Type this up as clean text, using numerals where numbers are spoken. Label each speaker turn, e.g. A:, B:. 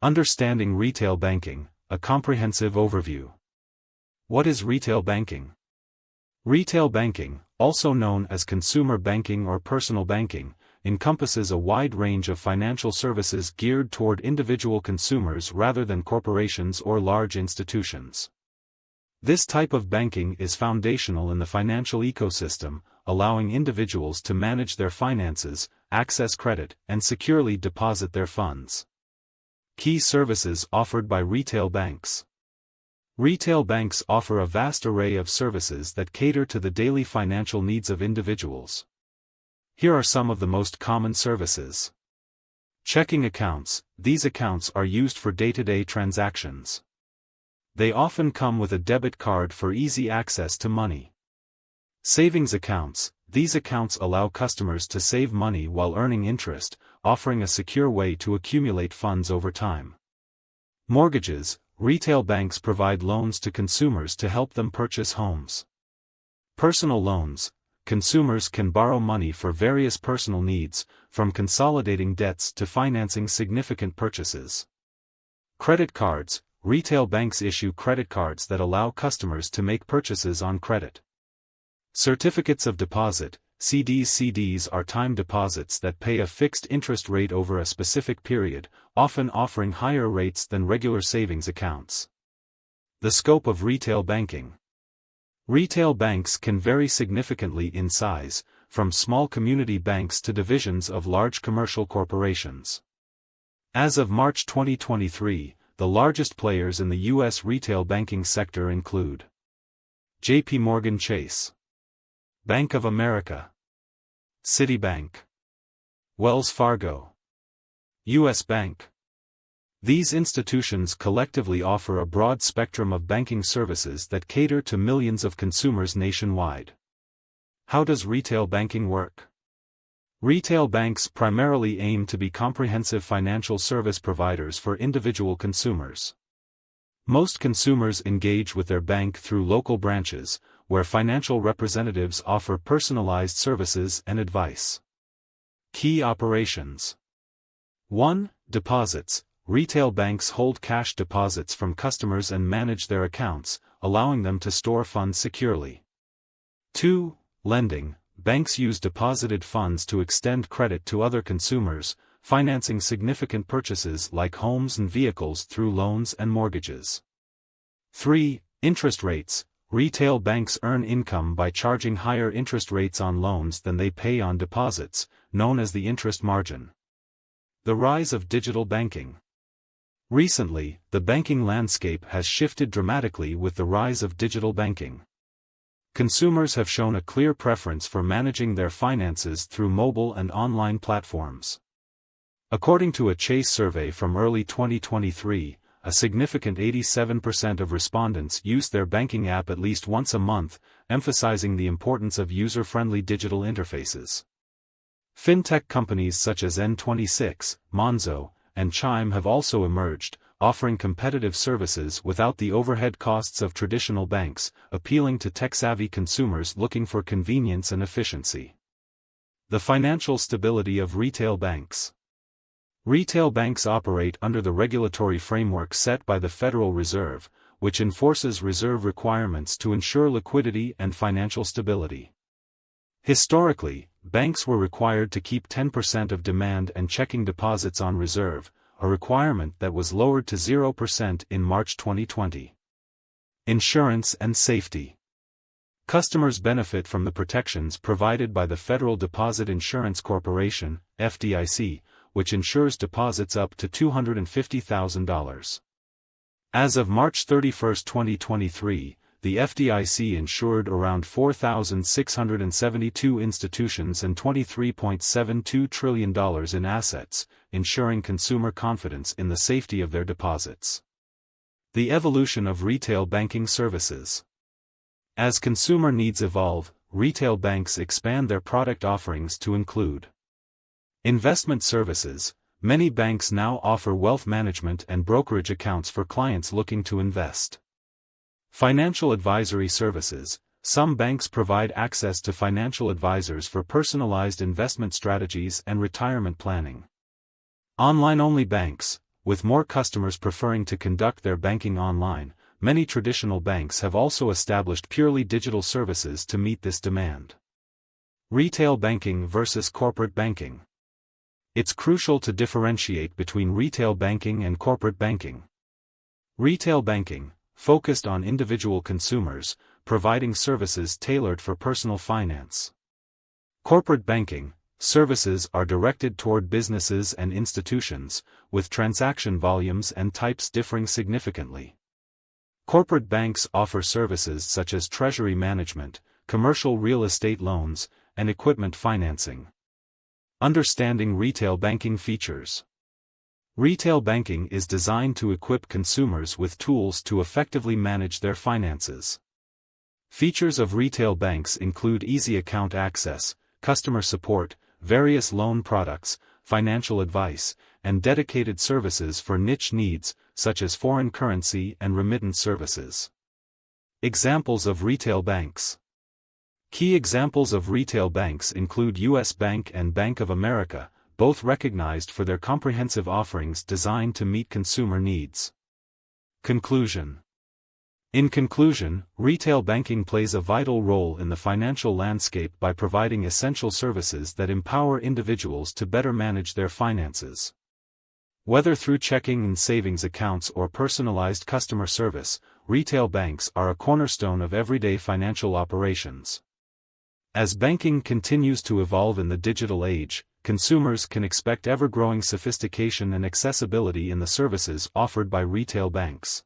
A: Understanding retail banking, a comprehensive overview. What is retail banking? Retail banking, also known as consumer banking or personal banking, encompasses a wide range of financial services geared toward individual consumers rather than corporations or large institutions. This type of banking is foundational in the financial ecosystem, allowing individuals to manage their finances, access credit, and securely deposit their funds. Key services offered by retail banks. Retail banks offer a vast array of services that cater to the daily financial needs of individuals. Here are some of the most common services. Checking accounts. These accounts are used for day-to-day transactions. They often come with a debit card for easy access to money. Savings accounts. These accounts allow customers to save money while earning interest, offering a secure way to accumulate funds over time. Mortgages. Retail banks provide loans to consumers to help them purchase homes. Personal loans. Consumers can borrow money for various personal needs, from consolidating debts to financing significant purchases. Credit cards. Retail banks issue credit cards that allow customers to make purchases on credit. Certificates of deposit, CDs. CDs are time deposits that pay a fixed interest rate over a specific period, often offering higher rates than regular savings accounts. The scope of retail banking. Retail banks can vary significantly in size, from small community banks to divisions of large commercial corporations. As of March 2023, the largest players in the U.S. retail banking sector include J.P. Morgan Chase, Bank of America, Citibank, Wells Fargo, U.S. Bank. These institutions collectively offer a broad spectrum of banking services that cater to millions of consumers nationwide. How does retail banking work? Retail banks primarily aim to be comprehensive financial service providers for individual consumers. Most consumers engage with their bank through local branches, where financial representatives offer personalized services and advice. Key operations. 1. Deposits. Retail banks hold cash deposits from customers and manage their accounts, allowing them to store funds securely. 2. Lending. Banks use deposited funds to extend credit to other consumers, financing significant purchases like homes and vehicles through loans and mortgages. 3. Interest rates. Retail banks earn income by charging higher interest rates on loans than they pay on deposits, known as the interest margin. The rise of digital banking. Recently, the banking landscape has shifted dramatically with the rise of digital banking. Consumers have shown a clear preference for managing their finances through mobile and online platforms. According to a Chase survey from early 2023, a significant 87% of respondents use their banking app at least once a month, emphasizing the importance of user-friendly digital interfaces. Fintech companies such as N26, Monzo, and Chime have also emerged, offering competitive services without the overhead costs of traditional banks, appealing to tech-savvy consumers looking for convenience and efficiency. The financial stability of retail banks. Retail banks operate under the regulatory framework set by the Federal Reserve, which enforces reserve requirements to ensure liquidity and financial stability. Historically, banks were required to keep 10% of demand and checking deposits on reserve, a requirement that was lowered to 0% in March 2020. Insurance and safety. Customers benefit from the protections provided by the Federal Deposit Insurance Corporation, FDIC, which insures deposits up to $250,000. As of March 31, 2023, the FDIC insured around 4,672 institutions and $23.72 trillion in assets, ensuring consumer confidence in the safety of their deposits. The evolution of retail banking services. As consumer needs evolve, retail banks expand their product offerings to include investment services. Many banks now offer wealth management and brokerage accounts for clients looking to invest. Financial advisory services. Some banks provide access to financial advisors for personalized investment strategies and retirement planning. Online-only banks. with more customers preferring to conduct their banking online, many traditional banks have also established purely digital services to meet this demand. Retail banking versus corporate banking. It's crucial to differentiate between retail banking and corporate banking. Retail banking, focused on individual consumers, providing services tailored for personal finance. Corporate banking, services are directed toward businesses and institutions, with transaction volumes and types differing significantly. Corporate banks offer services such as treasury management, commercial real estate loans, and equipment financing. Understanding retail banking features. Retail banking is designed to equip consumers with tools to effectively manage their finances. Features of retail banks include easy account access, customer support, various loan products, financial advice, and dedicated services for niche needs, such as foreign currency and remittance services. Examples of retail banks. Key examples of retail banks include U.S. Bank and Bank of America, both recognized for their comprehensive offerings designed to meet consumer needs. Conclusion. In conclusion, retail banking plays a vital role in the financial landscape by providing essential services that empower individuals to better manage their finances. Whether through checking and savings accounts or personalized customer service, retail banks are a cornerstone of everyday financial operations. As banking continues to evolve in the digital age, consumers can expect ever-growing sophistication and accessibility in the services offered by retail banks.